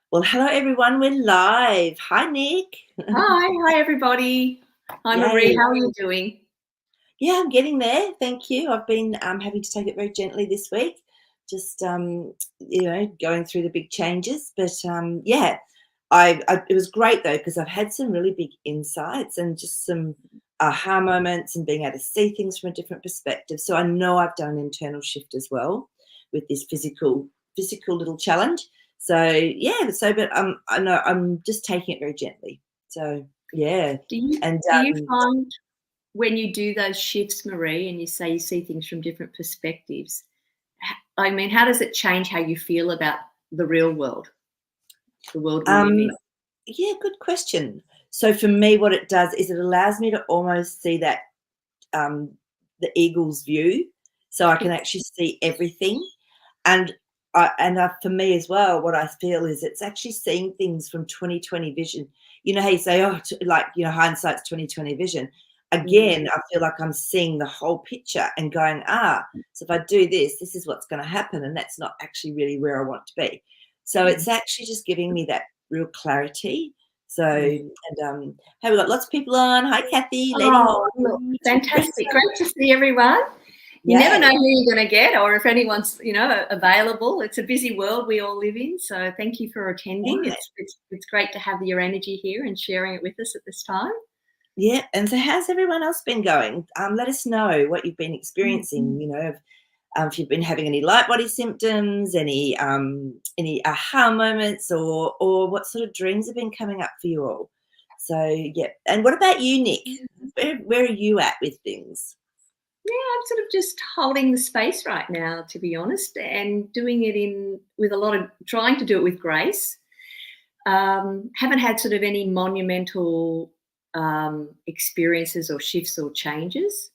Well, hello everyone. We're live. Hi, Nick. Hi everybody. Hi Marie, Yay. how are you doing? Yeah, I'm getting there. Thank you. I've been having to take it very gently this week, just going through the big changes. But yeah, it was great though because I've had some really big insights and just some aha moments and being able to see things from a different perspective. So I know I've done an internal shift as well with this physical little challenge. So yeah, but I know I'm just taking it very gently. So yeah, Do you and do you find when you do those shifts, Marie, and you say you see things from different perspectives, I mean, how does it change how you feel about the real world, the world we live um, in? yeah, good question. So for me, what it does is it allows me to almost see that um, the eagle's view, so I can actually see everything. And for me as well, what I feel is it's actually seeing things from 2020 vision. You know how you say, oh, hindsight's 2020 vision. Mm, Again, I feel like I'm seeing the whole picture and going, so if I do this, this is what's going to happen, and that's not actually really where I want to be. So mm, it's actually just giving me that real clarity. So, mm. and hey, we've got lots of people on. Hi, Kathy, Lady Oh, look, Holly, fantastic. Teresa. Great to see everyone. You never know Yay. who you're going to get or if anyone's, available. It's a busy world we all live in. So thank you for attending. It's great to have your energy here and sharing it with us at this time. Yeah, and so how's everyone else been going? Let us know what you've been experiencing. If you've been having any light body symptoms, any aha moments, or what sort of dreams have been coming up for you all. So yeah, and what about you, Nick? Where are you at with things? Yeah, I'm sort of just holding the space right now, to be honest, and doing it in with a lot of trying to do it with grace. Haven't had sort of any monumental experiences or shifts or changes.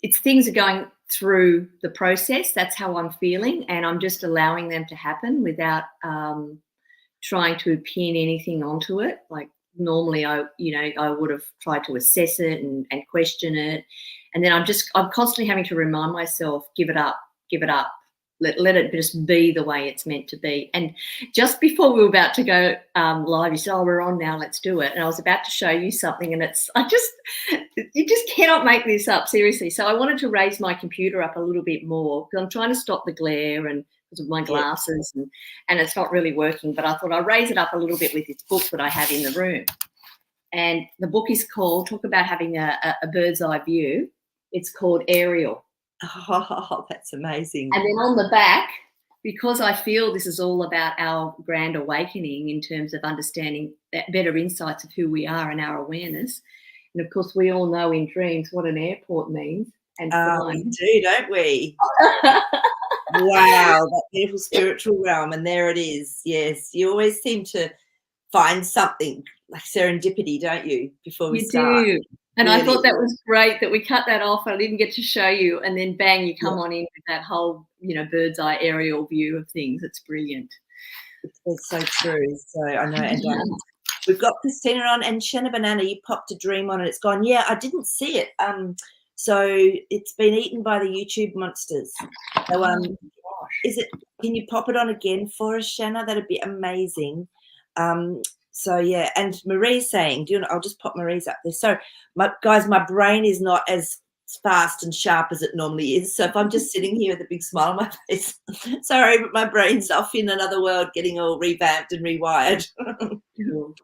It's things are going through the process. That's how I'm feeling, and I'm just allowing them to happen without trying to pin anything onto it. Like normally, I would have tried to assess it and question it, and then I'm constantly having to remind myself, give it up. Let it just be the way it's meant to be. And just before we were about to go live, you said, "Oh, we're on now. Let's do it." And I was about to show you something, and you just cannot make this up, seriously. So I wanted to raise my computer up a little bit more because I'm trying to stop the glare and because of my Yeah. glasses and it's not really working. But I thought I'd raise it up a little bit with this book that I have in the room. And the book is called, talk about having a bird's eye view. It's called Aerial. Oh, that's amazing. And then on the back, because I feel this is all about our grand awakening in terms of understanding that better insights of who we are and our awareness. And of course, we all know in dreams what an airport means and We flying. do, don't we? Wow, that beautiful spiritual realm, and there it is. Yes, you always seem to find something like serendipity, don't you, before we You start? do. And I Really, thought that was great that we cut that off. I didn't get to show you. And then bang, you yeah, come on in with that whole, bird's eye aerial view of things. It's brilliant. it's so true. So I know, and we've got Christina on and Shanna Banana. You popped a dream on and it's gone. Yeah, I didn't see it. So it's been eaten by the YouTube monsters. So Oh, gosh. is it? Can you pop it on again for us, Shanna? That'd be amazing. Um, so yeah, and Marie's saying, do you know? I'll just pop Marie's up there. So, my brain is not as fast and sharp as it normally is. So if I'm just sitting here with a big smile on my face, sorry, but my brain's off in another world, getting all revamped and rewired. Cool.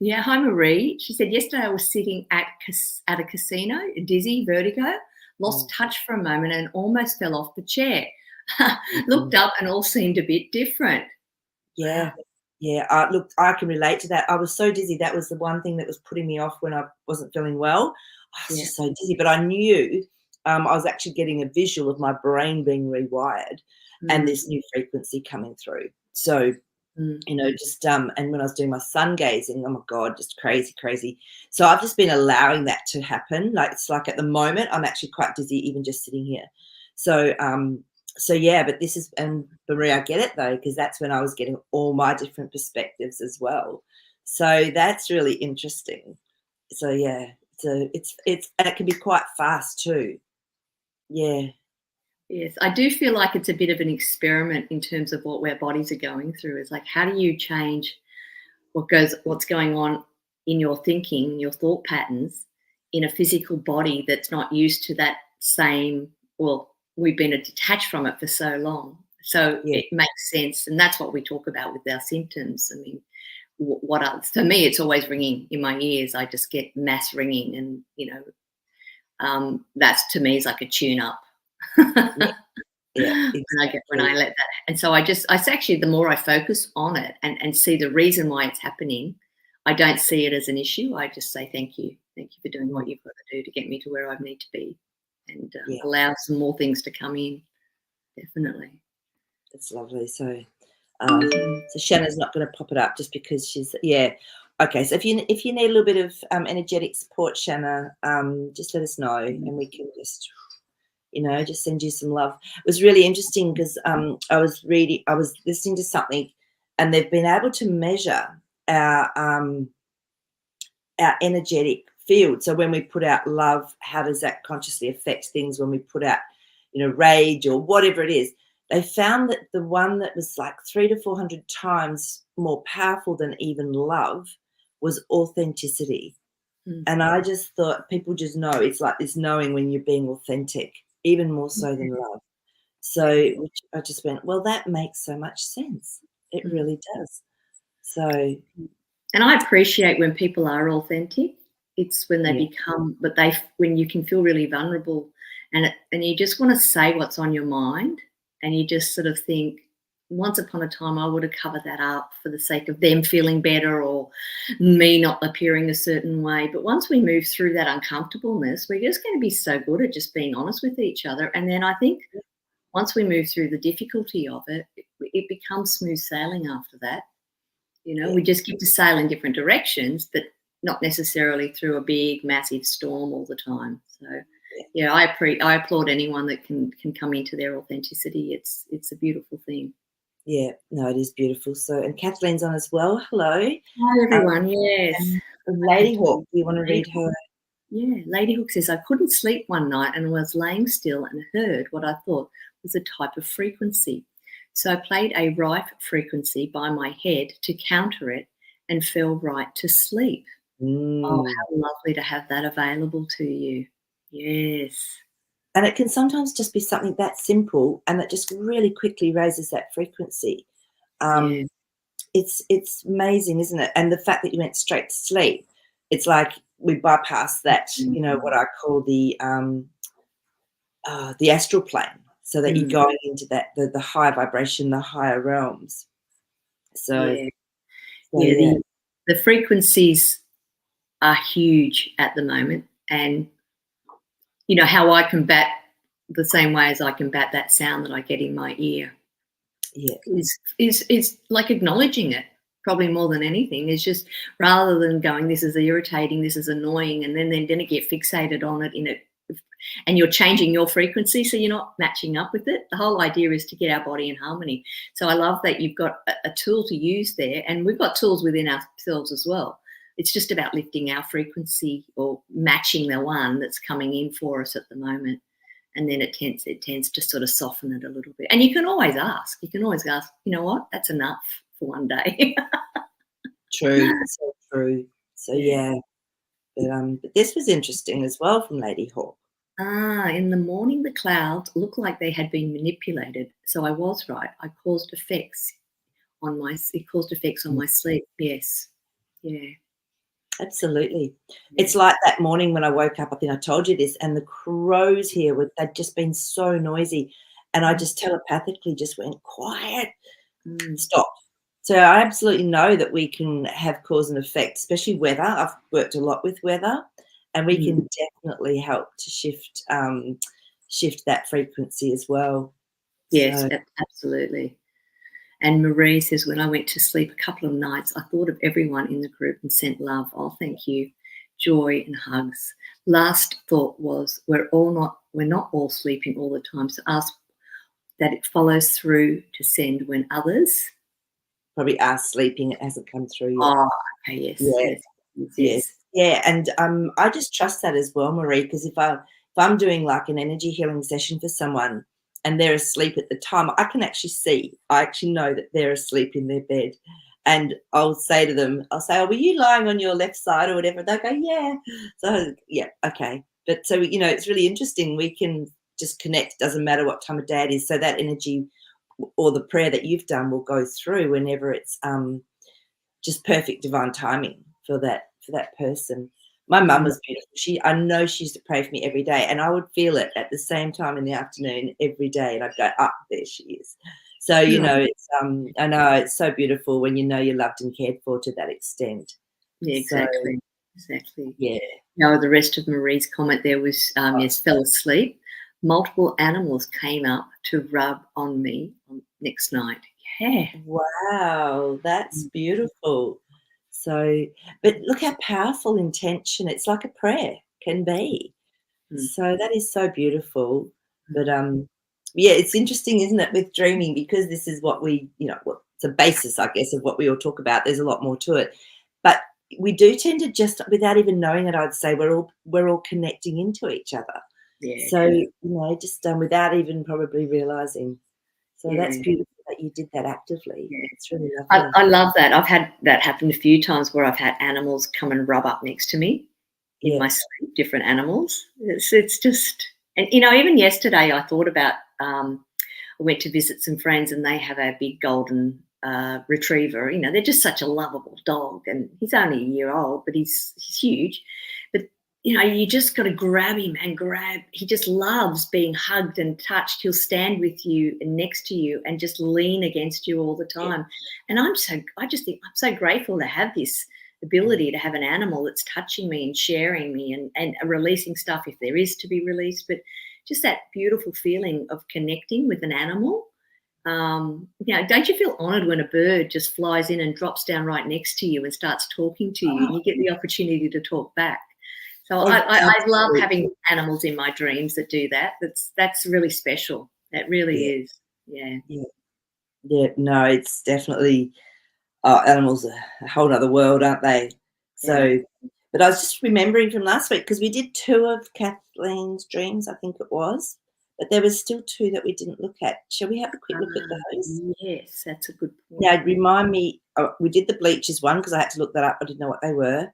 Yeah, hi Marie. She said yesterday I was sitting at a casino, dizzy, vertigo, lost touch for a moment and almost fell off the chair. Looked up and all seemed a bit different. Yeah. Yeah, look, I can relate to that. I was so dizzy. That was the one thing that was putting me off when I wasn't feeling well. I was Yeah. just so dizzy, but I knew I was actually getting a visual of my brain being rewired and Mm, this new frequency coming through. So, mm. just and when I was doing my sun gazing, oh my God, just crazy, crazy. So I've just been allowing that to happen. Like it's like at the moment, I'm actually quite dizzy even just sitting here. So, yeah, but this is, and Marie, I get it though, because that's when I was getting all my different perspectives as well. So that's really interesting. So yeah, so it's and it can be quite fast too. Yeah. Yes, I do feel like it's a bit of an experiment in terms of what our bodies are going through. It's like, how do you change what's going on in your thinking, your thought patterns, in a physical body that's not used to that same. Well, we've been detached from it for so long, so Yeah, it makes sense, and that's what we talk about with our symptoms. I mean, what else? For me, it's always ringing in my ears. I just get mass ringing, and that's to me is like a tune up. yeah, yeah, When I exactly. let that, and so I actually, the more I focus on it and see the reason why it's happening, I don't see it as an issue. I just say thank you for doing Mm, what you've got to do to get me to where I need to be, and yeah, allow some more things to come in. Definitely. that's lovely. So Shanna's not going to pop it up just because she's yeah. Okay, so if you need a little bit of energetic support, Shanna, just let us know and we can just just send you some love. It was really interesting because I was listening to something, and they've been able to measure our um, our energetic field. So when we put out love, how does that consciously affect things? When we put out, rage or whatever it is, they found that the one that was like 300 to 400 times more powerful than even love was authenticity. Mm. And I just thought people just know it's like this knowing when you're being authentic, even more so than love. So, Yeah. which I just went, well, that makes so much sense. It Mm. really does. So, And I appreciate when people are authentic. It's when they yeah, become, but when you can feel really vulnerable, and you just want to say what's on your mind, and you just sort of think, once upon a time, I would have covered that up for the sake of them feeling better or me not appearing a certain way. But once we move through that uncomfortableness, we're just going to be so good at just being honest with each other. And then I think once we move through the difficulty of it, it becomes smooth sailing after that. yeah, We just get to sail in different directions, but not necessarily through a big, massive storm all the time. So, yeah, yeah, I applaud anyone that can come into their authenticity. It's a beautiful thing. yeah. No, it is beautiful. So, and Kathleen's on as well. Hello. Hi Um, everyone. Yes. and Okay. Lady Hawk, do you want to Lady read Hook. her? Yeah, Lady Hook says, I couldn't sleep one night and was laying still and heard what I thought was a type of frequency. So I played a rife frequency by my head to counter it and fell right to sleep. Oh, Mm. how lovely to have that available to you. Yes. And it can sometimes just be something that simple and that just really quickly raises that frequency. Yeah. Um, it's amazing, isn't it? And the fact that you went straight to sleep, it's like we bypass that, what I call the astral plane, so that you're Mm, going into that the higher vibration, the higher realms. So yeah. so Yeah. yeah, The frequencies are huge at the moment. And how I combat the same way as I combat that sound that I get in my ear yeah, is like acknowledging it, probably more than anything, is just rather than going, this is irritating, this is annoying, and then get fixated on it and you're changing your frequency, so you're not matching up with it. The whole idea is to get our body in harmony. So I love that you've got a tool to use there, and we've got tools within ourselves as well. It's just about lifting our frequency or matching the one that's coming in for us at the moment, and then it tends to sort of soften it a little bit. And you can always ask. You can always ask. You know what? That's enough for one day. true, so true. So Yeah. yeah, but this was interesting as well from Lady Hawk. In the morning, the clouds looked like they had been manipulated. So I was right. It caused effects on Mm, my sleep. Yes. Yeah. absolutely. Yeah. It's like that morning when I woke up, I think I told you this, and the crows here they'd just been so noisy, and I Mm, just telepathically just went, "Quiet, mm, stop." So I absolutely know that we can have cause and effect, especially weather. I've worked a lot with weather, and we mm. can definitely help to shift that frequency as well. Yes, So absolutely. And Marie says, when I went to sleep a couple of nights, I thought of everyone in the group and sent love. Oh, thank you. Joy and hugs. Last thought was, we're not all sleeping all the time. So ask that it follows through to send when others. probably are sleeping, it hasn't come through yet. Oh, okay, yes, Yeah. yes, yes, Yes. yes. Yeah, and, I just trust that as well, Marie, because if I'm doing, like, an energy healing session for someone, and they're asleep at the time, I can actually see. I actually know that they're asleep in their bed, and I'll say to them, I'll say, "Oh, were you lying on your left side or whatever?" They'll go, "Yeah." So yeah, okay. But so it's really interesting. We can just connect. Doesn't matter what time of day it is. So that energy or the prayer that you've done will go through whenever it's just perfect divine timing for that person. My mum Mm. was beautiful. I know she used to pray for me every day, and I would feel it at the same time in the afternoon every day, and I'd go, "Ah, there she is." So Mm. it's I know it's so beautiful when you know you're loved and cared for to that extent. Yeah, So exactly. Exactly. yeah, No, the rest of Marie's comment there was, yes, fell asleep. Multiple animals came up to rub on me next night. Yeah. wow, that's Mm. beautiful. So, but look how powerful intention. It's like a prayer can be. Mm. So that is so beautiful. Mm. But yeah, it's interesting, isn't it, with dreaming, because this is what it's a basis, I guess, of what we all talk about. There's a lot more to it, but we do tend to just, without even knowing it, I'd say we're all connecting into each other. Yeah, So true. just without even probably realizing. So that's Yeah, beautiful that you did that actively. yeah. It's really I, lovely. I love that. I've had that happen a few times where I've had animals come and rub up next to me in Yeah. my sleep, different animals. It's just, and even yesterday I thought about, I went to visit some friends and they have a big golden retriever. They're just such a lovable dog, and he's only a year old, but he's huge. But you just got to grab him and grab. He just loves being hugged and touched. He'll stand with you and next to you and just lean against you all the Yeah. time. And I just think I'm so grateful to have this ability to have an animal that's touching me and sharing me and releasing stuff if there is to be released. But just that beautiful feeling of connecting with an animal. Don't you feel honoured when a bird just flies in and drops down right next to you and starts talking to you, and you get the opportunity to talk back? So Oh, I love having absolutely. animals in my dreams that do that. That's really special. That really Yeah, is. Yeah. yeah, yeah. No, it's definitely. Oh, animals are a whole other world, aren't they? Yeah. So, but I was just remembering from last week, because we did two of Kathleen's dreams, I think it was, but there was still two that we didn't look at. Shall we have a quick look at those? Yes, that's a good point. Now, remind me. We did the bleachers one because I had to look that up. I didn't know what they were,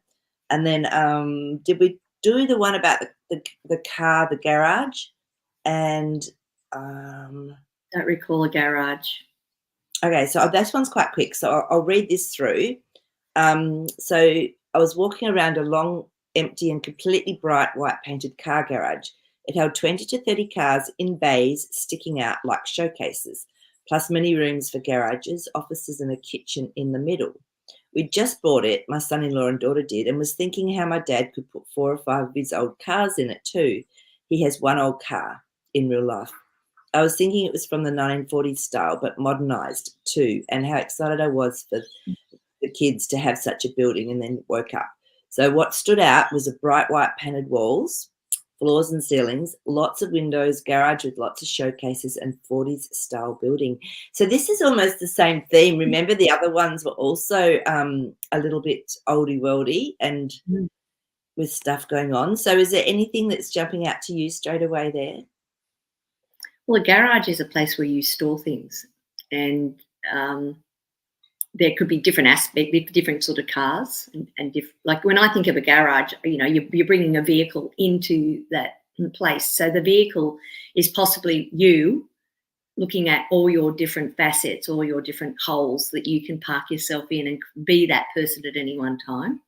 and then did we do the one about the car, the garage, and um, Don't recall a garage. okay, so this one's quite quick. So I'll read this through. So I was walking around a long, empty, and completely bright white painted car garage. It held 20 to 30 cars in bays sticking out like showcases, plus many rooms for garages, offices, and a kitchen in the middle. We'd just bought it, my son in law and daughter did, and was thinking how my dad could put 4 or 5 of his old cars in it too. He has one old car in real life. I was thinking it was from the 1940s style, but modernized too, and how excited I was for the kids to have such a building, and then woke up. So what stood out was a bright white painted walls, floors and ceilings, lots of windows, garage with lots of showcases, and 40s style building. So this is almost the same theme. Remember, the other ones were also a little bit oldie worldy and Mm. with stuff going on. So is there anything that's jumping out to you straight away there? Well, a garage is a place where you store things, and there could be different aspects, different sort of cars, and like when I think of a garage, you're bringing a vehicle into that place. So the vehicle is possibly you looking at all your different facets, all your different holes that you can park yourself in and be that person at any one time.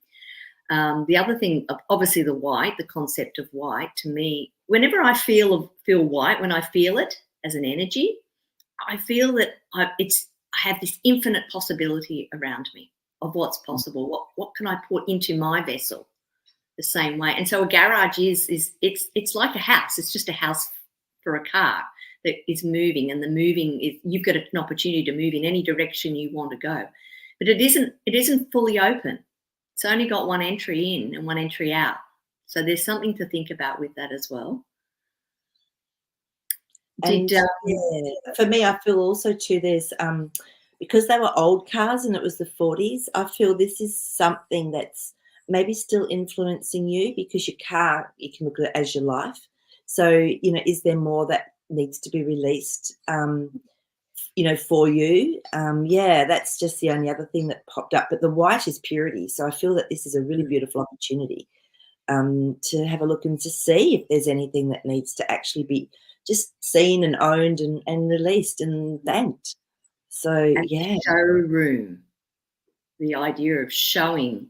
The other thing, obviously, the concept of white to me, whenever I feel white, when I feel it as an energy, I feel that I have this infinite possibility around me of what's possible. What can I put into my vessel the same way? And so a garage is it's like a house. It's just a house for a car that is moving, and the moving is, you've got an opportunity to move in any direction you want to go, but it isn't fully open. It's only got one entry in and one entry out. So there's something to think about with that as well. And Did yeah, for me, I feel also too, there's because they were old cars and it was the 40s, I feel this is something that's maybe still influencing you, because your car, you can look at it as your life. So, is there more that needs to be released, for you. Yeah, that's just the only other thing that popped up. But the white is purity. So I feel that this is a really beautiful opportunity to have a look and to see if there's anything that needs to actually be just seen and owned and released and thanked. So, And yeah. showroom, the idea of showing.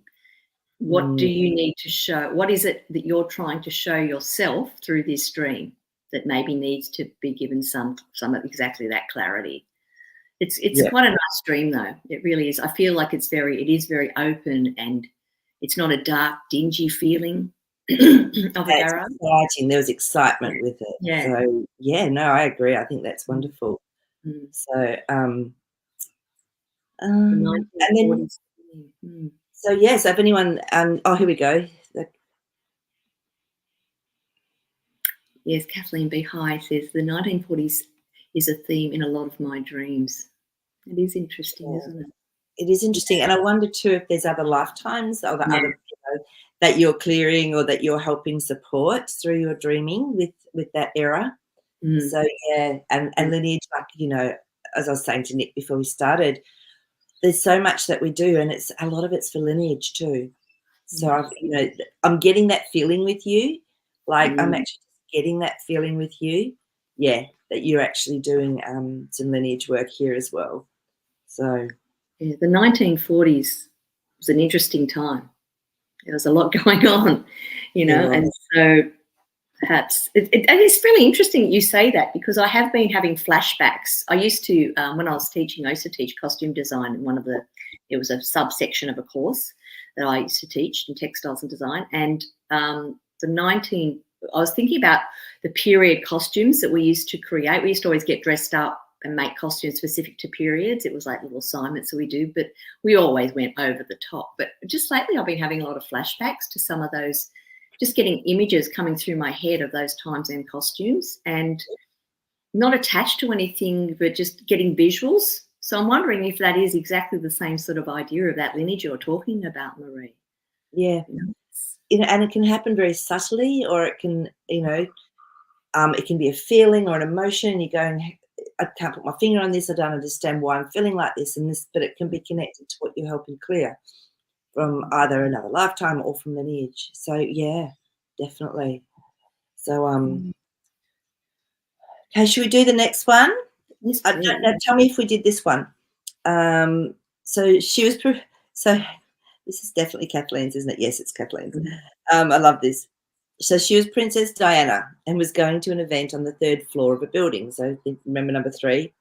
What do Mm, you need to show? What is it that you're trying to show yourself through this dream that maybe needs to be given some of exactly that clarity? It's yeah, quite a nice dream though. It really is. I feel like it is very open, and it's not a dark, dingy feeling of a that's garage. exciting. There was Yeah. excitement with it. Yeah. So, yeah, no, I agree. I think that's Mm, wonderful. mm. So, The and then, 1940s. Mm. so yeah, so if anyone, oh, here we go. Yes, Kathleen B. High says the 1940s is a theme in a lot of my dreams. It is interesting, Yeah. isn't it? It is interesting, and I wonder too if there's other lifetimes or the Yeah. other, that you're clearing or that you're helping support through your dreaming with that era. Mm. So, yeah, and Mm. lineage, like, as I was saying to Nick before we started, there's so much that we do, and it's a lot of it's for lineage too. So Mm. I'm getting that feeling with you, like, I'm Mm. actually getting that feeling with you, yeah, that you're actually doing, some lineage work here as well. So, Yeah, the 1940s was an interesting time. There was a lot going on, yeah. and so perhaps and it's really interesting you say that, because I have been having flashbacks. I used to, when I was teaching, I used to teach costume design. It was a subsection of a course that I used to teach in textiles and design. And I was thinking about the period costumes that we used to create. We used to always get dressed up and make costumes specific to periods. It was like little assignments that we do, but we always went over the top. But just lately, I've been having a lot of flashbacks to some of those, just getting images coming through my head of those times and costumes, and not attached to anything, but just getting visuals. So I'm wondering if that is exactly the same sort of idea of that lineage you're talking about, Marie. Yeah. You know? And it can happen very subtly, or it can, it can be a feeling or an emotion. You're going, I can't put my finger on this. I don't understand why I'm feeling like this and this, but it can be connected to what you're helping clear from either another lifetime or from lineage. So, yeah, definitely. So, Mm. okay, should we do the next one? Yes, I please. don't know. Tell me if we did this one. So she was. So this is definitely Kathleen's, isn't it? Yes, it's Kathleen's. I love this. So she was Princess Diana and was going to an event on the 3rd floor of a building. So remember number 3.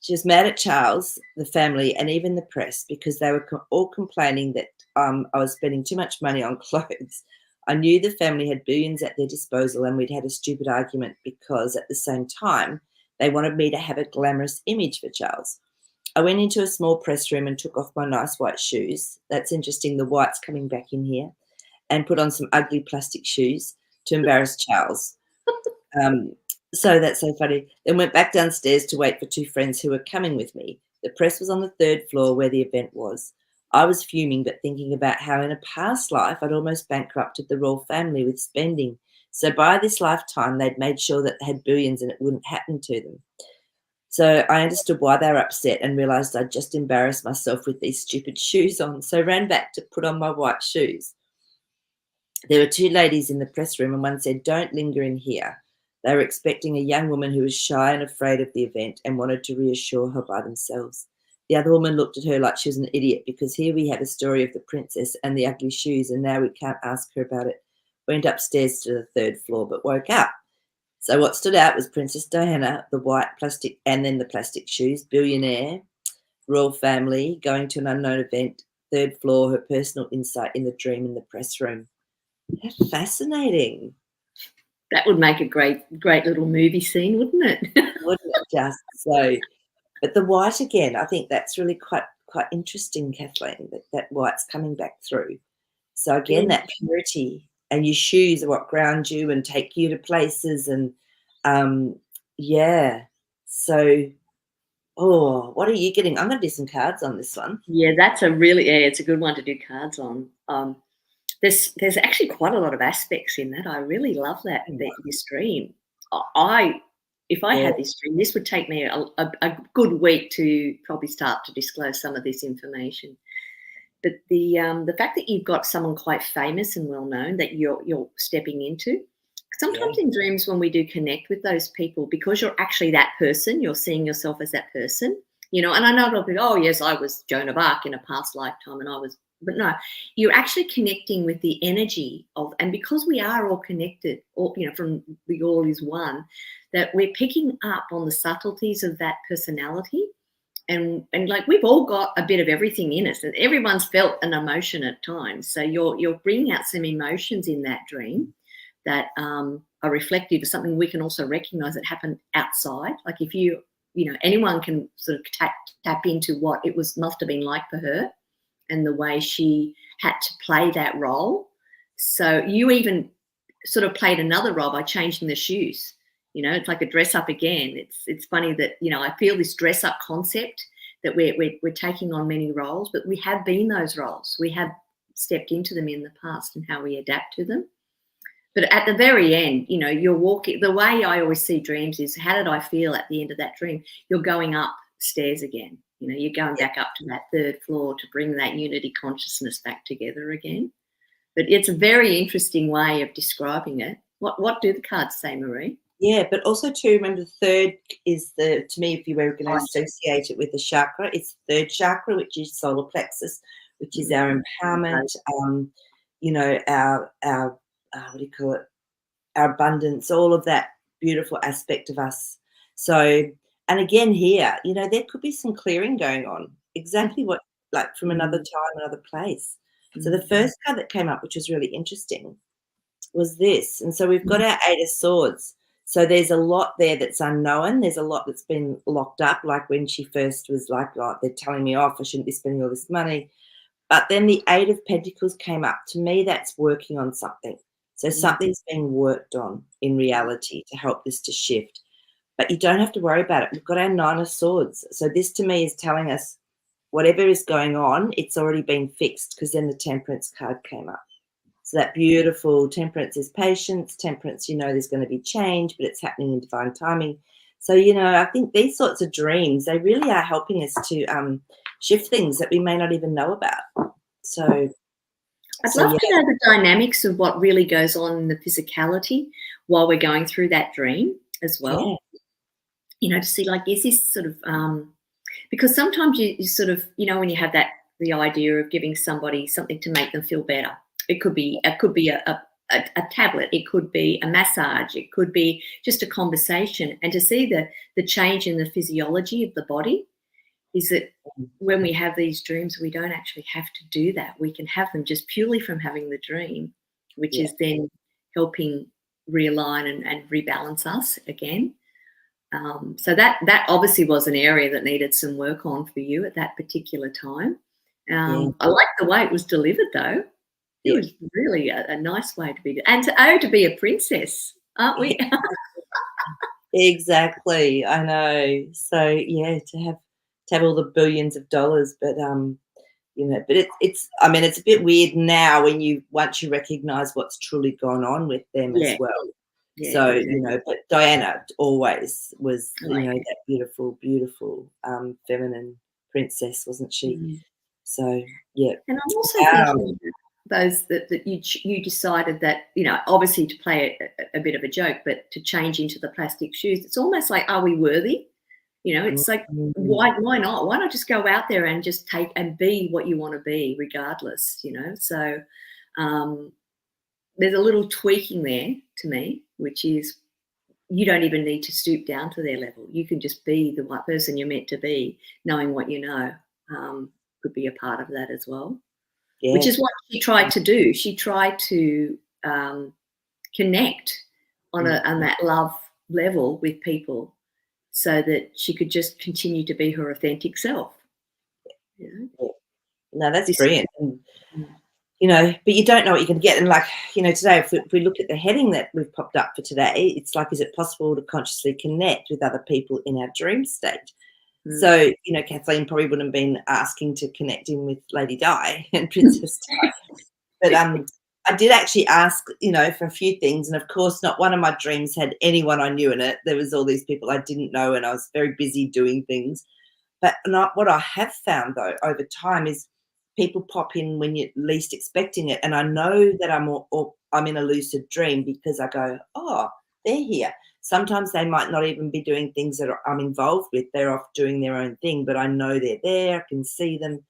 She was mad at Charles, the family, and even the press because they were all complaining that I was spending too much money on clothes. I knew the family had billions at their disposal, and we'd had a stupid argument because at the same time they wanted me to have a glamorous image for Charles. I went into a small press room and took off my nice white shoes. That's interesting, the white's coming back in here. And put on some ugly plastic shoes to embarrass Charles. So that's so funny. Then went back downstairs to wait for 2 friends who were coming with me. The press was on the 3rd floor where the event was. I was fuming, but thinking about how in a past life I'd almost bankrupted the royal family with spending. So by this lifetime, they'd made sure that they had billions and it wouldn't happen to them. So I understood why they were upset and realised I'd just embarrassed myself with these stupid shoes on. So ran back to put on my white shoes. There were 2 ladies in the press room, and one said, "Don't linger in here." They were expecting a young woman who was shy and afraid of the event and wanted to reassure her by themselves. The other woman looked at her like she was an idiot because here we had a story of the princess and the ugly shoes, and now we can't ask her about it. Went upstairs to the 3rd floor but woke up. So what stood out was Princess Diana, the white plastic, and then the plastic shoes, billionaire, royal family, going to an unknown event, 3rd floor, her personal insight in the dream in the press room. How fascinating. That would make a great little movie scene, wouldn't it? Wouldn't it just? So, but the white again, I think that's really quite interesting, Kathleen, that white's coming back through. So again, Yeah. that purity, and your shoes are what ground you and take you to places, and yeah. So, oh, what are you getting? I'm going to do some cards on this one. Yeah, it's a good one to do cards on. There's actually quite a lot of aspects in that. I really love that this dream. I if I Yeah. had this dream, this would take me a good week to probably start to disclose some of this information. But the fact that you've got someone quite famous and well known that you're stepping into, Yeah. sometimes in dreams when we do connect with those people, because you're actually that person, you're seeing yourself as that person, you know. And I know a lot of people, oh yes, I was Joan of Arc in a past lifetime, and I was, but no, you're actually connecting with the energy of, and because we are all connected, all, you know, from the all is one, that we're picking up on the subtleties of that personality. And like we've all got a bit of everything in us, and everyone's felt an emotion at times. So you're bringing out some emotions in that dream that are reflective of something we can also recognize that happened outside. Like if you know, anyone can sort of tap into what it was must have been like for her and the way she had to play that role. So you even sort of played another role by changing the shoes. You know, it's like a dress up again. It's funny that, you know, I feel this dress up concept that we're taking on many roles, but we have been those roles. We have stepped into them in the past and how we adapt to them. But at the very end, you know, you're walking. The way I always see dreams is, how did I feel at the end of that dream? You're going up stairs again. You know, you're going back up to that third floor to bring that unity consciousness back together again. But it's a very interesting way of describing it. What do the cards say, Marie? Yeah, but also too, remember the third is to me, if you were going to associate it with the chakra, it's the third chakra, which is solar plexus, which is our empowerment, you know, our what do you call it? Our abundance, all of that beautiful aspect of us. So, and again here, you know, there could be some clearing going on. Exactly what, like from another time, another place. So the first card that came up, which was really interesting, was this. And so we've got our Eight of Swords. So there's a lot there that's unknown. There's a lot that's been locked up, like when she first was like, oh, they're telling me off, I shouldn't be spending all this money. But then the Eight of Pentacles came up. To me, that's working on something. So something's being worked on in reality to help this to shift. But you don't have to worry about it. We've got our Nine of Swords. So this to me is telling us whatever is going on, it's already been fixed, because then the Temperance card came up. So that beautiful Temperance is patience. Temperance, you know, there's going to be change, but it's happening in divine timing. So, you know, I think these sorts of dreams, they really are helping us to shift things that we may not even know about. So I'd love to know the dynamics of what really goes on in the physicality while we're going through that dream as well. Yeah. You know, to see, like, is this sort of because sometimes you sort of, you know, when you have the idea of giving somebody something to make them feel better. It could be a tablet, it could be a massage, it could be just a conversation. And to see the change in the physiology of the body is that when we have these dreams, we don't actually have to do that. We can have them just purely from having the dream, which is then helping realign and rebalance us again. So that obviously was an area that needed some work on for you at that particular time. I like the way it was delivered, though. It was really a nice way to be, and to be a princess, aren't we? Exactly, I know. So yeah, to have all the billions of dollars, but you know, but it's I mean, it's a bit weird now when once you recognise what's truly gone on with them as well. Yeah, so exactly. You know, but Diana always was, you know, that beautiful, beautiful feminine princess, wasn't she? So yeah. And I'm also thinking those that you decided that, you know, obviously to play a bit of a joke, but to change into the plastic shoes, it's almost like, are we worthy? You know, it's like, why not? Why not just go out there and just take and be what you want to be, regardless, you know? So there's a little tweaking there to me, which is you don't even need to stoop down to their level. You can just be the right person you're meant to be, knowing what you know could be a part of that as well. Yeah. Which is what she tried to do. She tried to connect on that love level with people so that she could just continue to be her authentic self. You know? No, that's brilliant. And, you know, but you don't know what you're going to get. And like, you know, today, if we look at the heading that we've popped up for today, it's like, is it possible to consciously connect with other people in our dream state? So, you know, Kathleen probably wouldn't have been asking to connect in with Lady Di and Princess Di. But I did actually ask, for a few things, and of course, not one of my dreams had anyone I knew in it. There was all these people I didn't know, and I was very busy doing things. But not what I have found though over time is people pop in when you're least expecting it, and I know that I'm in a lucid dream because I go, oh, they're here. Sometimes they might not even be doing things that I'm involved with. They're off doing their own thing, but I know they're there. I can see them.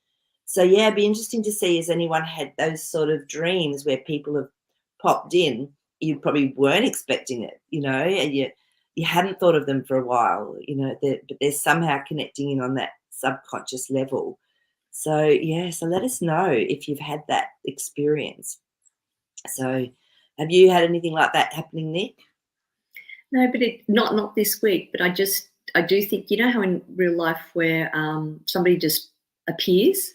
So yeah, it'd be interesting to see, has anyone had those sort of dreams where people have popped in, you probably weren't expecting it, and you hadn't thought of them for a while, but they're somehow connecting in on that subconscious level. So yeah, so let us know if you've had that experience. So have you had anything like that happening, Nick? No, but not this week. But I do think, how in real life where somebody just appears,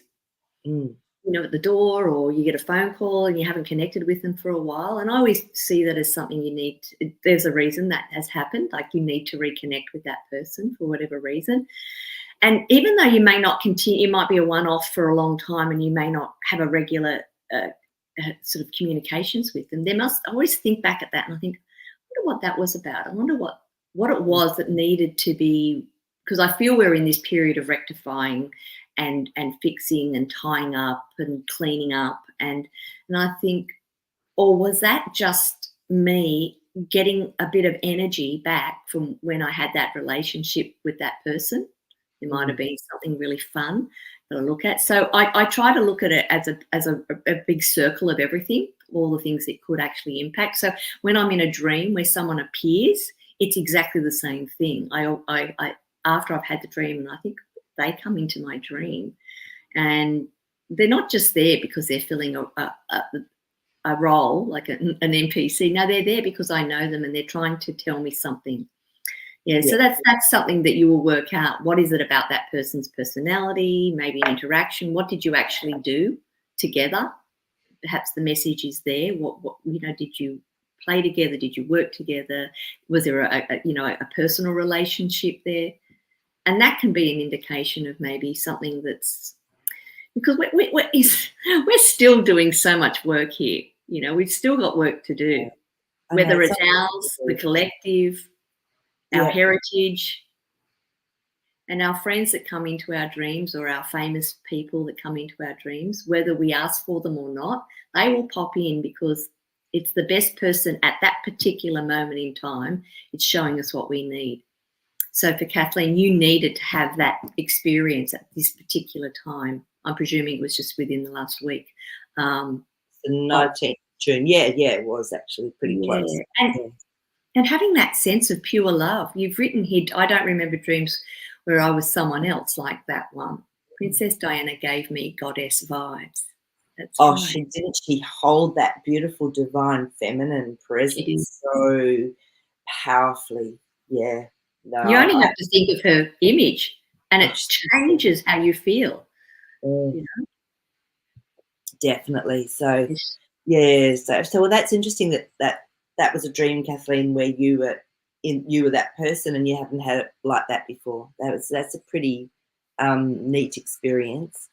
Mm. at the door, or you get a phone call and you haven't connected with them for a while. And I always see that as something there's a reason that has happened. Like, you need to reconnect with that person for whatever reason. And even though you may not continue, it might be a one-off for a long time, and you may not have a regular sort of communications with them. I always think back at that, and I think, I wonder what that was about. I wonder what it was that needed to be, because I feel we're in this period of rectifying and fixing and tying up and cleaning up, and I think, or was that just me getting a bit of energy back from when I had that relationship with that person? There might have been something really fun that I look at. So I try to look at it as a big circle of everything, all the things it could actually impact. So when I'm in a dream where someone appears, it's exactly the same thing. I after I've had the dream, and I think they come into my dream, and they're not just there because they're filling a role like an NPC. No, they're there because I know them and they're trying to tell me something. Yeah, so that's something that you will work out. What is it about that person's personality, maybe an interaction? What did you actually do together? Perhaps the message is there. What did you play together? Did you work together? Was there a personal relationship there? And that can be an indication of maybe something that's, because we're still doing so much work here. We've still got work to do, whether it's ours, the collective, our heritage, and our friends that come into our dreams, or our famous people that come into our dreams, whether we ask for them or not, they will pop in because it's the best person at that particular moment in time. It's showing us what we need. So for Kathleen, you needed to have that experience at this particular time. I'm presuming it was just within the last week. The 19th June. Yeah, it was actually pretty close. And having that sense of pure love. You've written here, I don't remember dreams where I was someone else like that one. Princess Diana gave me goddess vibes. That's right. She hold that beautiful divine feminine presence so powerfully. Yeah. No, you only have to think of her image and it changes how you feel. Definitely. So well, that's interesting that was a dream, Kathleen, where you were that person and you haven't had it like that before. That's a pretty neat experience.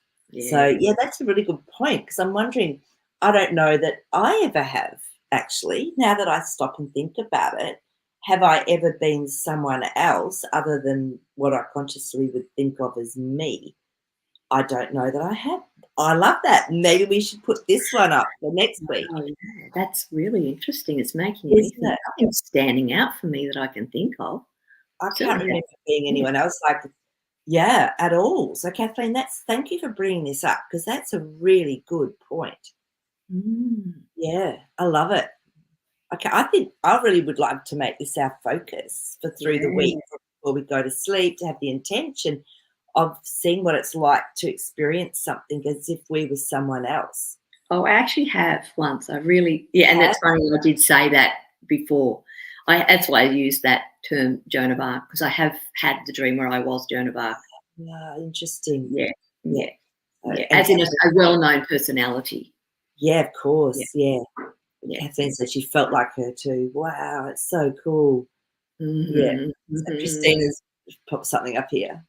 So that's a really good point, because I'm wondering, I don't know that I ever have, actually, now that I stop and think about it. Have I ever been someone else other than what I consciously would think of as me? I don't know that I have. I love that. Maybe we should put this one up for next week. Oh, yeah. That's really interesting. It's making me think. Nothing's standing out for me that I can think of. I can't remember being anyone else at all. So Kathleen, thank you for bringing this up, because that's a really good point. Yeah, I love it. Okay, I think I really would like to make this our focus for through the week before we go to sleep, to have the intention of seeing what it's like to experience something as if we were someone else. Oh, I actually have once. And that's funny. I did say that before. That's why I used that term, Joan of Arc, because I have had the dream where I was Joan of Arc. Yeah, interesting. Yeah. As in a well-known personality. Yeah, of course. Yeah. Kathleen said she felt like her too. Wow, it's so cool. Yeah. So Christina's popped something up here.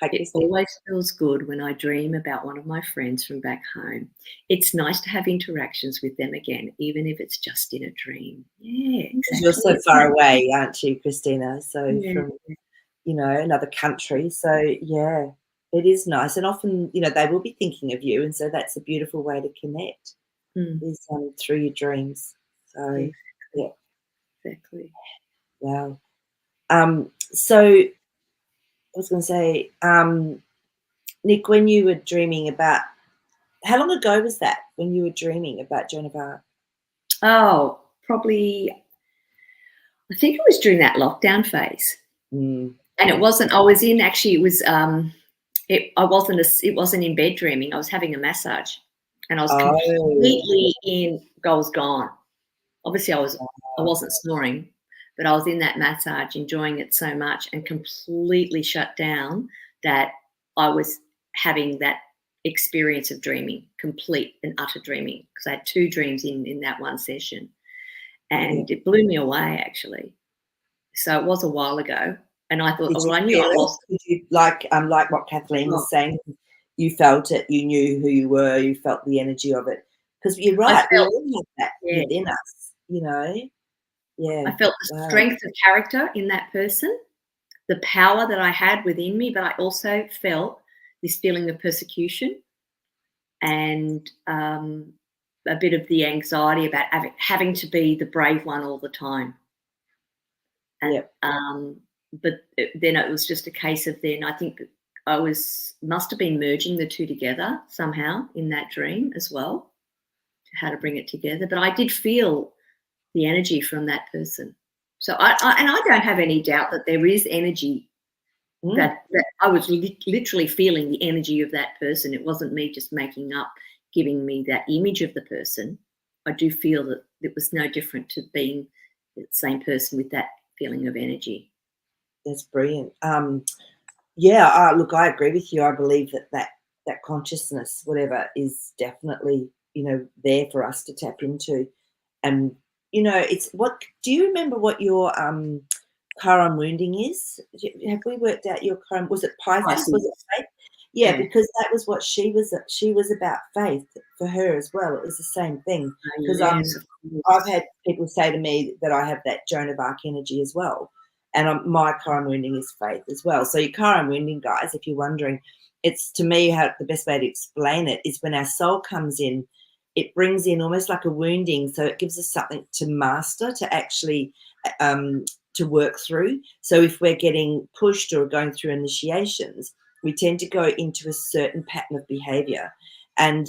Hi, It Christine. always feels good when I dream about one of my friends from back home. It's nice to have interactions with them again, even if it's just in a dream. Yeah, Because you're exactly. so far away, aren't you, Christina? So Yeah. from, another country. So yeah, it is nice. And often, they will be thinking of you. And so that's a beautiful way to connect Mm, is through your dreams. So yeah, exactly. Exactly. wow. So I was going to say, Nick, when you were dreaming about, how long ago was that when you were dreaming about Joan of Arc? Oh, probably, I think it was during that lockdown phase. Mm, And it yeah. wasn't, I was in actually, it was, it wasn't in bed dreaming. I was having a massage and I was Oh, completely in, I was gone. Obviously I wow. wasn't snoring, but I was in that massage enjoying it so much and completely shut down that I was having that experience of dreaming, complete and utter dreaming, because I had 2 dreams in that one session, Yeah. and it blew me away actually. So it was a while ago, and I thought, Did oh, you well, I knew feel I it? lost. Did you like what Kathleen Oh, was saying? You felt it. You knew who you were. You felt the energy of it. Because you're I right. We felt, all have that yeah, within us. Yeah. I felt the Wow. strength of character in that person, the power that I had within me, but I also felt this feeling of persecution and a bit of the anxiety about having to be the brave one all the time. And Yep. then it was just a case of, then I think that I must have been merging the two together somehow in that dream as well, how to bring it together. But I did feel the energy from that person. So I don't have any doubt that there is energy, Mm, that I was literally feeling the energy of that person. It wasn't me just making up, giving me that image of the person. I do feel that it was no different to being the same person with that feeling of energy. that's brilliant. Yeah. Look, I agree with you. I believe that consciousness, whatever, is definitely there for us to tap into. And it's what. Do you remember what your Chiron wounding is? Have we worked out your Chiron? Was it Pisces? Was it Pisces. faith? Yeah, Yeah. because that was what she was. She was about faith for her as well. It was the same thing. Because Yes, of I've course. had people say to me that I have that Joan of Arc energy as well, and my Chiron wounding is faith as well. So your Chiron wounding, guys, if you're wondering, it's to me how the best way to explain it is when our soul comes in, it brings in almost like a wounding, so it gives us something to master, to actually to work through. So if we're getting pushed or going through initiations, we tend to go into a certain pattern of behavior, and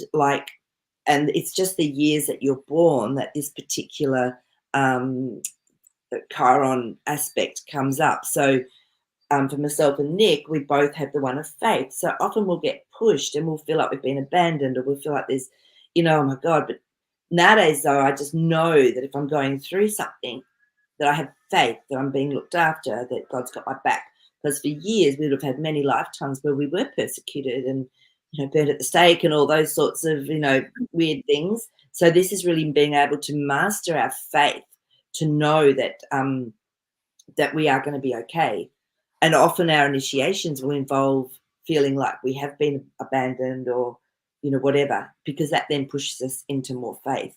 it's just the years that you're born that this particular um, Chiron aspect comes up. So for myself and Nick, we both have the one of faith. So often we'll get pushed and we'll feel like we've been abandoned, or we'll feel like there's, oh my God. But nowadays, though, I just know that if I'm going through something, that I have faith that I'm being looked after, that God's got my back. Because for years, we would have had many lifetimes where we were persecuted and, burnt at the stake and all those sorts of, weird things. So this is really being able to master our faith, to know that we are going to be okay. And often our initiations will involve feeling like we have been abandoned or, whatever, because that then pushes us into more faith.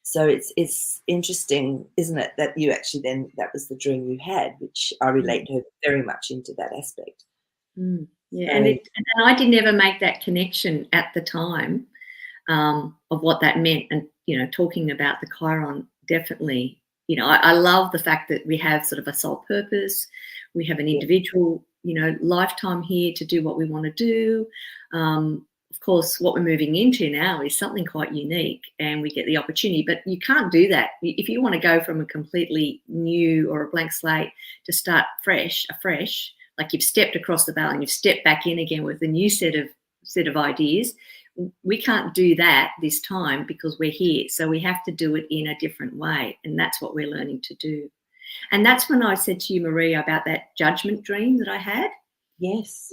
So it's interesting, isn't it, that you actually then that was the dream you had, which I relate to very much into that aspect. Yeah, and So I did never make that connection at the time, of what that meant. And talking about the Chiron, definitely. I love the fact that we have sort of a soul purpose. We have an yeah, individual, lifetime here to do what we want to do. Of course, what we're moving into now is something quite unique, and we get the opportunity. But you can't do that if you want to go from a completely new or a blank slate to start afresh. Like you've stepped across the bow and you've stepped back in again with a new set of ideas. We can't do that this time because we're here. So we have to do it in a different way. And that's what we're learning to do. And that's when I said to you, Maria, about that judgment dream that I had. yes,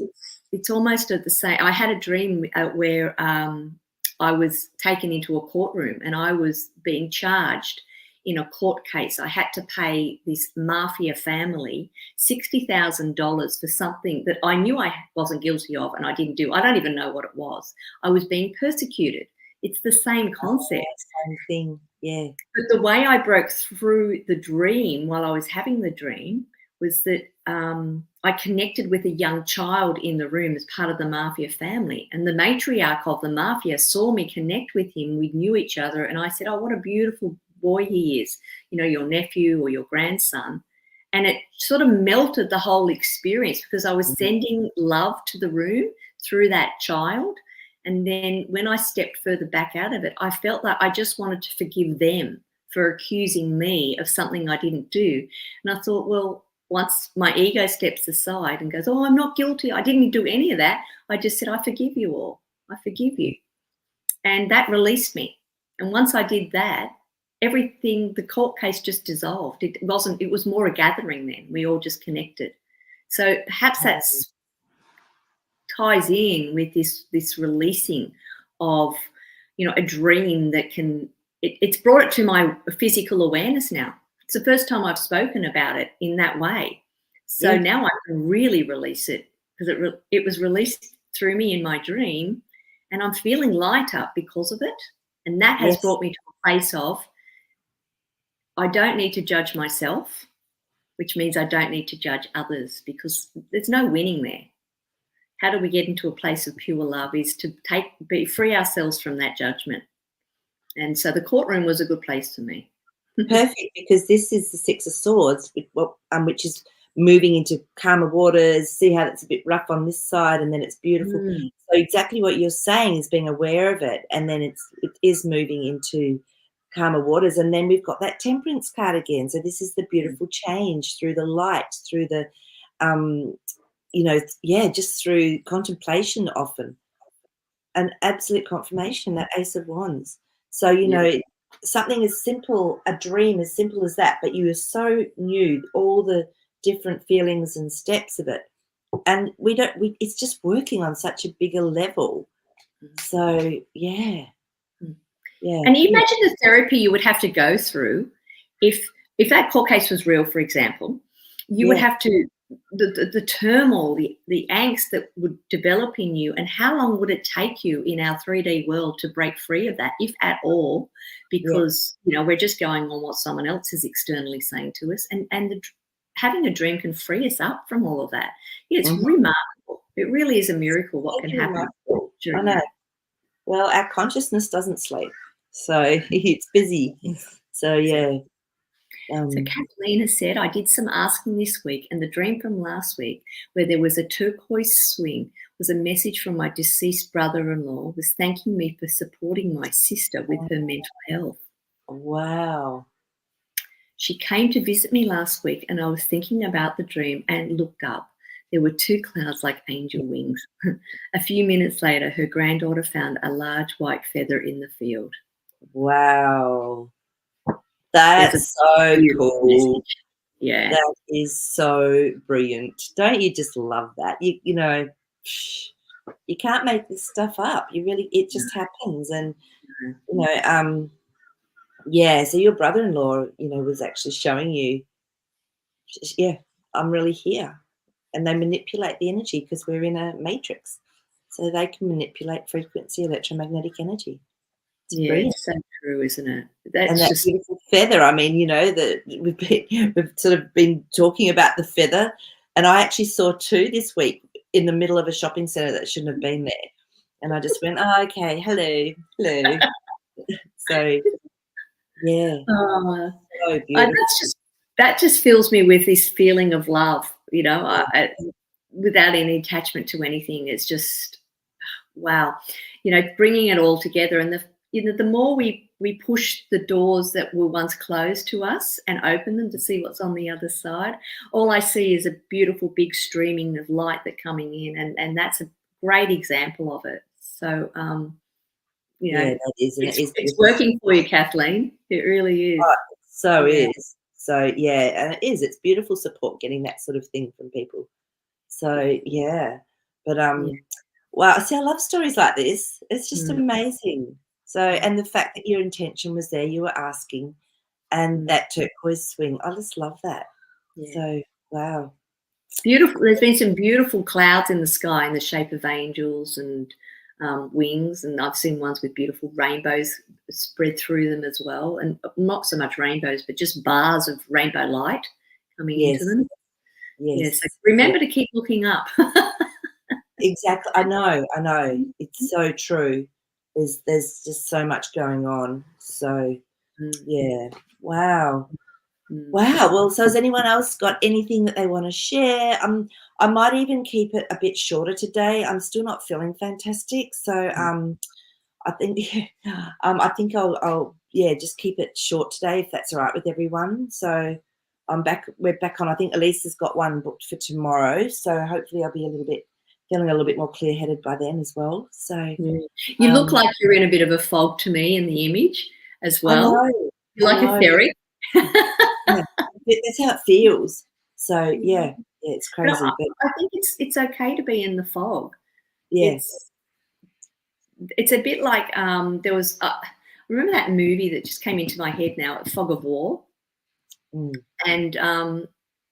It's almost the same. I had a dream where I was taken into a courtroom and I was being charged in a court case. I had to pay this mafia family $60,000 for something that I knew I wasn't guilty of and I didn't do. I don't even know what it was. I was being persecuted. It's the same concept. Same thing, yeah. But the way I broke through the dream while I was having the dream was that I connected with a young child in the room as part of the mafia family. And the matriarch of the mafia saw me connect with him. We knew each other. And I said, oh, what a beautiful boy he is, you know, your nephew or your grandson. And it sort of melted the whole experience because I was sending love to the room through that child. And then when I stepped further back out of it, I felt like I just wanted to forgive them for accusing me of something I didn't do. And I thought, well, once my ego steps aside and goes, oh, I'm not guilty, I didn't do any of that, I just said, I forgive you all. I forgive you. And that released me. And once I did that, everything, the court case just dissolved. It was more a gathering then. We all just connected. So perhaps that's ties in with this releasing of, you know, a dream that can, it's brought it to my physical awareness now. It's the first time I've spoken about it in that way. So now I can really release it because it was released through me in my dream and I'm feeling lighter because of it. And that has brought me to a place of, I don't need to judge myself, which means I don't need to judge others because there's no winning there. How do we get into a place of pure love is to free ourselves from that judgment. And so the courtroom was a good place for me. Perfect, because this is the Six of Swords, which is moving into calmer waters. See how it's a bit rough on this side and then it's beautiful. So exactly what you're saying is being aware of it, and then it is moving into calmer waters. And then we've got that Temperance card again. So this is the beautiful change through the light, through the just through contemplation often. An absolute confirmation, that Ace of Wands. So, you know, something as simple, a dream as simple as that, but you are so new, all the different feelings and steps of it. And it's just working on such a bigger level. So, yeah. And you imagine the therapy you would have to go through if that court case was real, for example, you would have to, the turmoil, the angst that would develop in you, and how long would it take you in our 3D world to break free of that, if at all, because, you know, we're just going on what someone else is externally saying to us. And having a dream can free us up from all of that. Yeah, it's remarkable. It really is a miracle what can happen. I know. Well, our consciousness doesn't sleep, so it's busy. So, yeah. So Kathleen has said, I did some asking this week, and the dream from last week where there was a turquoise swing was a message from my deceased brother-in-law, was thanking me for supporting my sister with her mental health. Wow. She came to visit me last week and I was thinking about the dream and looked up. There were two clouds like angel wings. A few minutes later, her granddaughter found a large white feather in the field. Wow. That's so cool. Yeah. That is so brilliant. Don't you just love that? You know, you can't make this stuff up. It just happens. And, you know, so your brother-in-law, you know, was actually showing you, I'm really here. And they manipulate the energy because we're in a matrix. So they can manipulate frequency, electromagnetic energy. It's so true, isn't it? And that beautiful feather. I mean, you know, we've sort of been talking about the feather, and I actually saw two this week in the middle of a shopping centre that shouldn't have been there. And I just went, oh, okay, hello. So, yeah. Oh, so beautiful. That just fills me with this feeling of love, you know, without any attachment to anything. It's just, wow. You know, bringing it all together, and the more we push the doors that were once closed to us and open them to see what's on the other side, all I see is a beautiful big streaming of light that coming in, and that's a great example of it. So, you know, that is, it's working for you, Kathleen. It really is. Oh, so is. So, yeah, and it is. It's beautiful support getting that sort of thing from people. So, yeah. But, wow, see, I love stories like this. It's just amazing. So, and the fact that your intention was there, you were asking, and that turquoise swing. I just love that. Yeah. So, wow. Beautiful. There's been some beautiful clouds in the sky in the shape of angels and wings, and I've seen ones with beautiful rainbows spread through them as well, and not so much rainbows, but just bars of rainbow light coming into Yes, them. yes. So remember to keep looking up. Exactly. I know. It's so true. There's just so much going on. So, yeah. Wow. Wow. Well, so has anyone else got anything that they want to share? I might even keep it a bit shorter today. I'm still not feeling fantastic, so I think I think I'll yeah just keep it short today if that's all right with everyone. So I'm back. We're back on. I think Elisa's got one booked for tomorrow, so hopefully I'll be feeling a little bit more clear headed by then as well. So You look like you're in a bit of a fog to me in the image as I well. know, You're I like a know. fairy. Yeah, that's how it feels. So yeah, it's But crazy, but I think it's okay to be in the fog. yeah. It's a bit like there was remember that movie that just came into my head now, Fog of War, and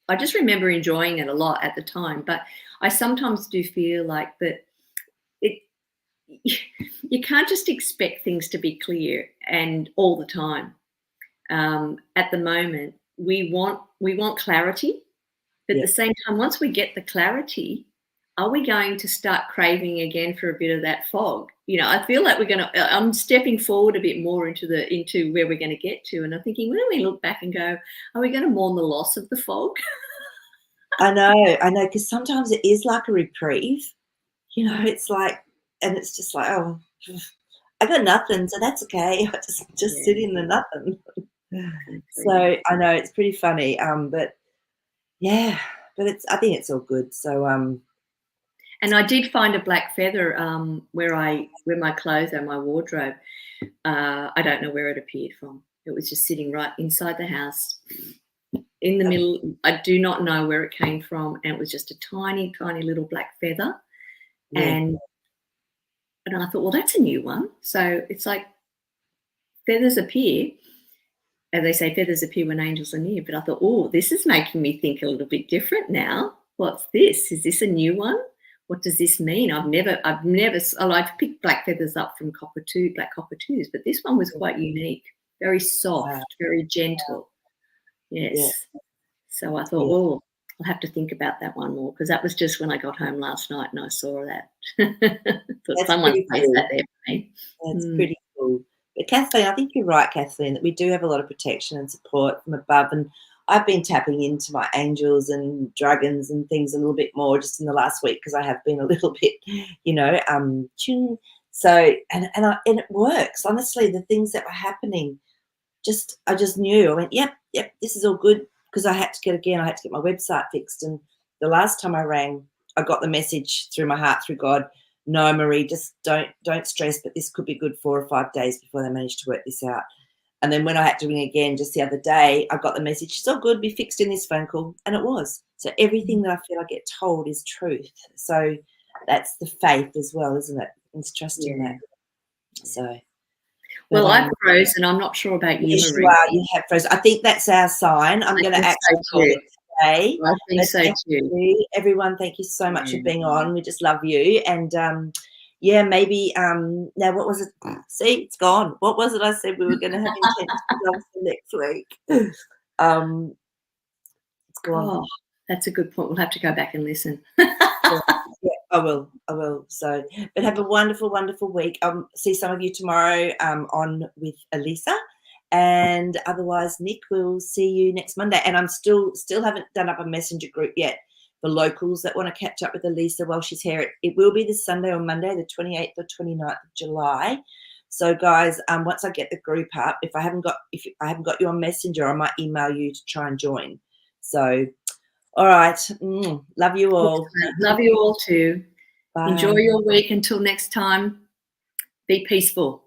I just remember enjoying it a lot at the time. But I sometimes do feel like that it you can't just expect things to be clear and all the time. At the moment, we want clarity, but at Yeah. the same time, once we get the clarity, are we going to start craving again for a bit of that fog? I feel like I'm stepping forward a bit more into where we're going to get to. And I'm thinking, when we look back and go, are we going to mourn the loss of the fog? I know, because sometimes it is like a reprieve. It's like, and it's just like, oh, I got nothing, so that's okay. I just sit in the nothing. So I know it's pretty funny, but yeah, but I think it's all good. So And I did find a black feather where my clothes are, my wardrobe. I don't know where it appeared from. It was just sitting right inside the house in the middle. I do not know where it came from, and it was just a tiny, tiny little black feather. yeah, And I thought, well, that's a new one. So it's like feathers appear, and they say feathers appear when angels are near. But I thought, oh, this is making me think a little bit different now. What's this? Is this a new one? What does this mean? I've picked black feathers up from black cockatoos, but this one was quite unique, very soft, very gentle. Yes. Yeah. So I thought, oh, I'll have to think about that one more, because that was just when I got home last night and I saw that. Thought someone placed that there for me. That's pretty cool. But Kathleen, I think you're right, Kathleen, that we do have a lot of protection and support from above. And I've been tapping into my angels and dragons and things a little bit more just in the last week, because I have been a little bit, chung. So and it works. Honestly, the things that were happening, I just knew. I went, yep, this is all good, because I had to get my website fixed. And the last time I rang, I got the message through my heart, through God, no, Marie, just don't stress, but this could be good 4 or 5 days before they manage to work this out. And then when I had to ring again just the other day, I got the message, it's all good, be fixed in this phone call. And it was. So everything that I feel I get told is truth. So that's the faith as well, isn't it? It's trusting that. So. Well, I've frozen. I'm not sure about you, Yes, Marie. you are. You have frozen. I think that's our sign. I'm going to actually call it today. I think so too. Everyone, thank you so much for being on. We just love you. And maybe now what was it? See, it's gone. What was it I said we were going to have intense results for next week? It's gone. Oh, that's a good point. We'll have to go back and listen. Yeah, I will. So, but have a wonderful, wonderful week. See some of you tomorrow on with Elisa, and otherwise, Nick, we'll see you next Monday. And I'm still haven't done up a messenger group yet for locals that want to catch up with Elisa while she's here. It will be this Sunday or Monday, the 28th or 29th of July. So, guys, once I get the group up, if I haven't got you on Messenger, I might email you to try and join. So. All right. Love you all. Love you all too. Bye. Enjoy your week. Until next time, be peaceful.